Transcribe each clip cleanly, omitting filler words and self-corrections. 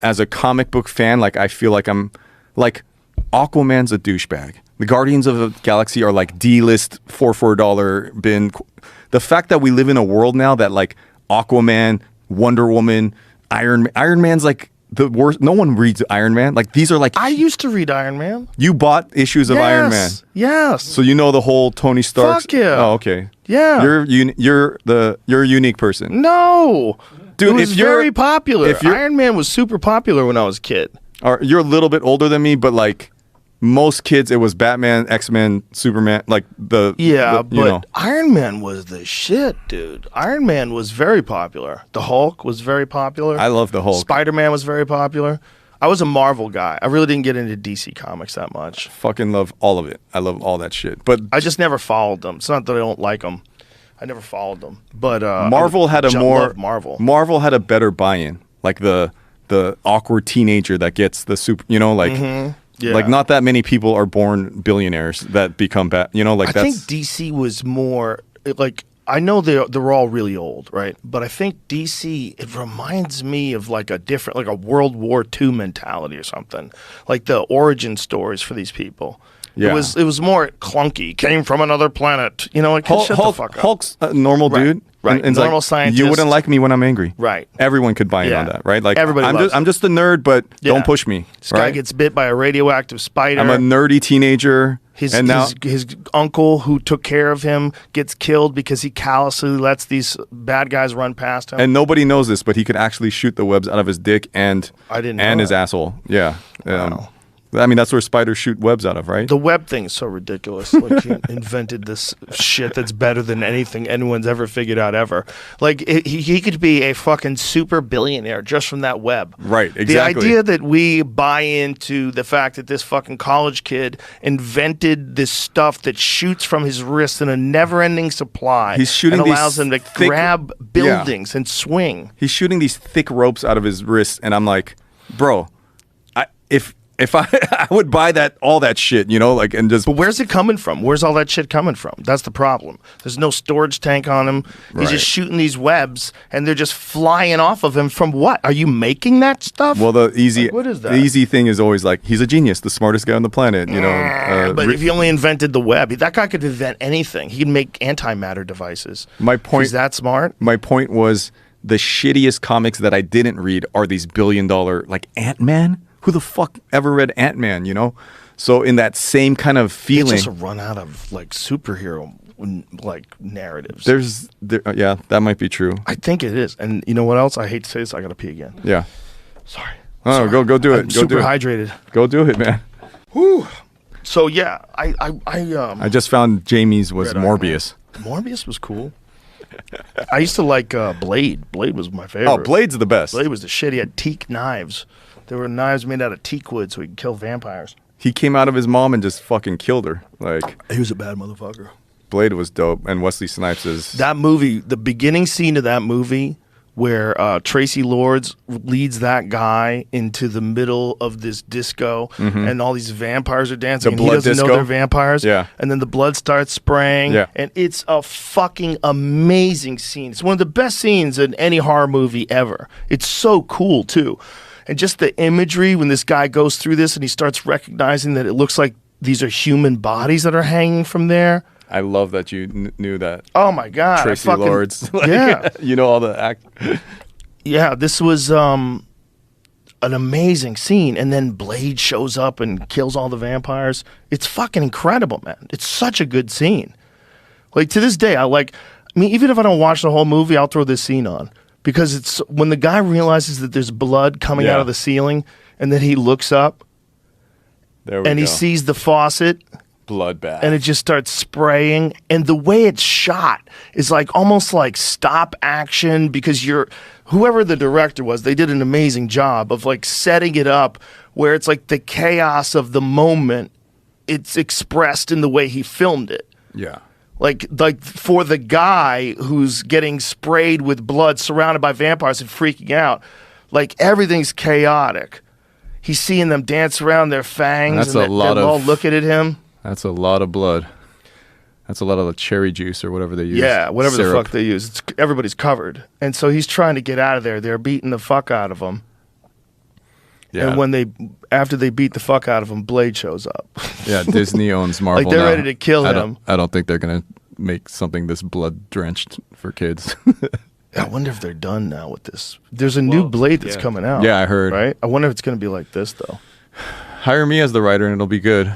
as a comic book fan, like I feel like I'm like Aquaman's a douchebag. The Guardians of the Galaxy are like D-list $4 bin. The fact that we live in a world now that like Aquaman, Wonder Woman, Iron Man's like the worst. No one reads Iron Man. Like these are like I used to reed Iron Man. You bought issues of Iron Man. Yes. So you know the whole Tony Stark. Fuck yeah. Oh, okay. Yeah. You're a unique person. No. Dude, it was if you're very popular. if you're- Iron Man was super popular when I was a kid. You're a little bit older than me, but like most kids, it was Batman, X-Men, Superman, like but know. Iron Man was the shit, dude. Iron Man was very popular. The Hulk was very popular. I love the Hulk. Spider-Man was very popular. I was a Marvel guy. I really didn't get into DC Comics that much. Fucking love all of it. I love all that shit. But I just never followed them. It's not that I don't like them. I never followed them. But Marvel had a more loved Marvel. Marvel had a better buy-in. Like the awkward teenager that gets the super, you know, like Yeah. like not that many people are born billionaires that become you know, like I think DC was more like, I know they're all really old, right? But I think DC, it reminds me of like a different, like a World War II mentality or something. Like the origin stories for these people. Yeah. It was more clunky. Came from another planet. You know, like shut the fuck up. Hulk's a normal dude. Right. And Normal like, scientist. You wouldn't like me when I'm angry. Right. Everyone could buy in on that, right? Like Everybody I'm just a nerd, but don't push me. This guy right? gets bit by a radioactive spider. I'm a nerdy teenager. His uncle who took care of him gets killed because he callously lets these bad guys run past him. And nobody knows this, but he could actually shoot the webs out of his dick and his asshole. Yeah. Wow. I mean, that's where spiders shoot webs out of, right? The web thing is so ridiculous. Like he invented this shit that's better than anything anyone's ever figured out ever. Like he could be a fucking super billionaire just from that web. Right, exactly. The idea that we buy into the fact that this fucking college kid invented this stuff that shoots from his wrist in a never-ending supply. He's shooting and allows him to grab buildings and swing. He's shooting these thick ropes out of his wrists, and I'm like, bro, if I would buy all that shit, you know, like, and just. But where's it coming from? Where's all that shit coming from? That's the problem. There's no storage tank on him. He's just shooting these webs, and they're just flying off of him from what? Are you making that stuff? Well, what is that? The easy thing is always like, he's a genius, the smartest guy on the planet, you know. But if he only invented the web, that guy could invent anything. He could make antimatter devices. My point. He's that smart. My point was the shittiest comics that I didn't read are these $1 billion, like Ant-Man. Who the fuck ever read Ant-Man, you know? So in that same kind of feeling. It's just a run out of like superhero like narratives. Yeah, that might be true. I think it is. And you know what else? I hate to say this. I got to pee again. Yeah. Sorry. Oh, go do it. I'm super hydrated. Go do it, man. Whew. So yeah, I just found Jamie's was Morbius. Morbius was cool. I used to like Blade. Blade was my favorite. Oh, Blade's the best. Blade was the shit. He had teak knives. There were knives made out of teak wood so he could kill vampires. He came out of his mom and just fucking killed her. Like, he was a bad motherfucker. Blade was dope, and Wesley Snipes is... That movie, the beginning scene of that movie where Tracy Lords leads that guy into the middle of this disco and all these vampires are dancing and he doesn't know they're vampires. Yeah. And then the blood starts spraying. Yeah. And it's a fucking amazing scene. It's one of the best scenes in any horror movie ever. It's so cool, too. And just the imagery when this guy goes through this and he starts recognizing that it looks like these are human bodies that are hanging from there. I love that you knew that. Oh my God. Tracy Lords. Like, yeah. You know all the act. Yeah, this was an amazing scene. And then Blade shows up and kills all the vampires. It's fucking incredible, man. It's such a good scene. Like to this day, I mean, even if I don't watch the whole movie, I'll throw this scene on. Because it's when the guy realizes that there's blood coming out of the ceiling and then he looks up and he sees the faucet. Bloodbath. And it just starts spraying. And the way it's shot is like almost like stop action because whoever the director was, they did an amazing job of like setting it up where it's like the chaos of the moment, it's expressed in the way he filmed it. Yeah. Like for the guy who's getting sprayed with blood, surrounded by vampires and freaking out, like everything's chaotic. He's seeing them dance around their fangs and they're all looking at him. That's a lot of blood. That's a lot of the cherry juice or whatever they use. Yeah, whatever the fuck they use. Everybody's covered. And so he's trying to get out of there. They're beating the fuck out of him. Yeah. And after they beat the fuck out of him, Blade shows up. Yeah, Disney owns Marvel. Like they're now. ready to kill him. I don't think they're gonna make something this blood drenched for kids. I wonder if they're done now with this. There's a new Blade that's coming out. Yeah, I heard. Right? I wonder if it's going to be like this, though. Hire me as the writer and it'll be good.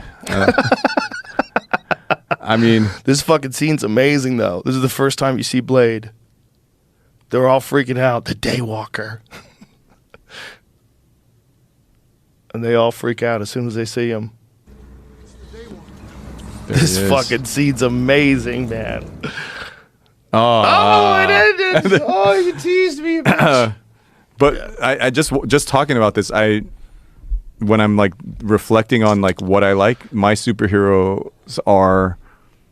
I mean... This fucking scene's amazing, though. This is the first time you see Blade. They're all freaking out. The Daywalker. And they all freak out as soon as they see him. This fucking scene's amazing, man. Oh, it ended. Oh, you teased me. But I just talking about this, when I'm like reflecting on like what I like, my superheroes are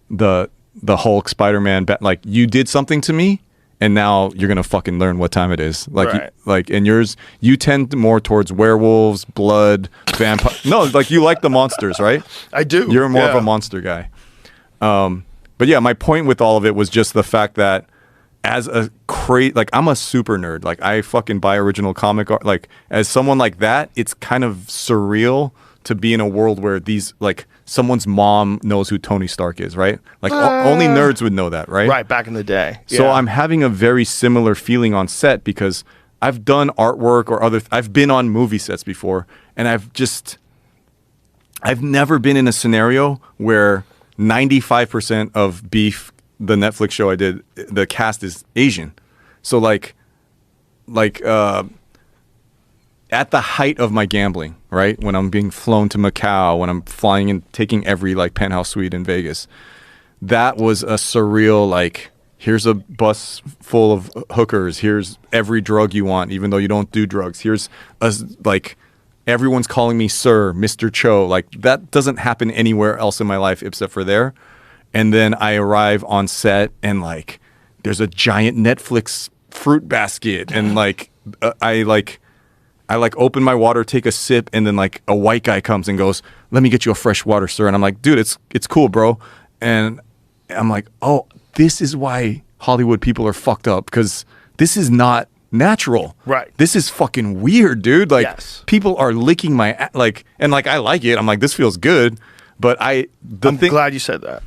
the Hulk, Spiderman. Like you did something to me, and now you're gonna fucking learn what time it is. Like right. And yours, you tend more towards werewolves, blood, vampire. No, like you like the monsters, right? I do. You're more of a monster guy. But yeah, my point with all of it was just the fact that as like I'm a super nerd. Like I fucking buy original comic art. Like as someone like that, it's kind of surreal to be in a world where these like someone's mom knows who Tony Stark is, right? Like only nerds would know that, right? Right, back in the day. So Yeah. I'm having a very similar feeling on set because I've done artwork or I've been on movie sets before, and I've never been in a scenario where 95% of Beef, the Netflix show I did, the cast is Asian. So like at the height of my gambling, right? When I'm being flown to Macau, when I'm flying and taking every like penthouse suite in Vegas, that was a surreal, like, here's a bus full of hookers. Here's every drug you want, even though you don't do drugs. Here's like, everyone's calling me Sir, Mr. Choe. Like that doesn't happen anywhere else in my life except for there. And then I arrive on set and like there's a giant Netflix fruit basket and like I open my water, take a sip, and then like a white guy comes and goes, "Let me get you a fresh water, sir." And I'm like, "Dude, it's cool, bro." And I'm like, "Oh, this is why Hollywood people are fucked up, because this is not natural. Right. This is fucking weird, dude. Like Yes. people are licking my like, and like I like it. I'm like, this feels good, but I'm glad you said that.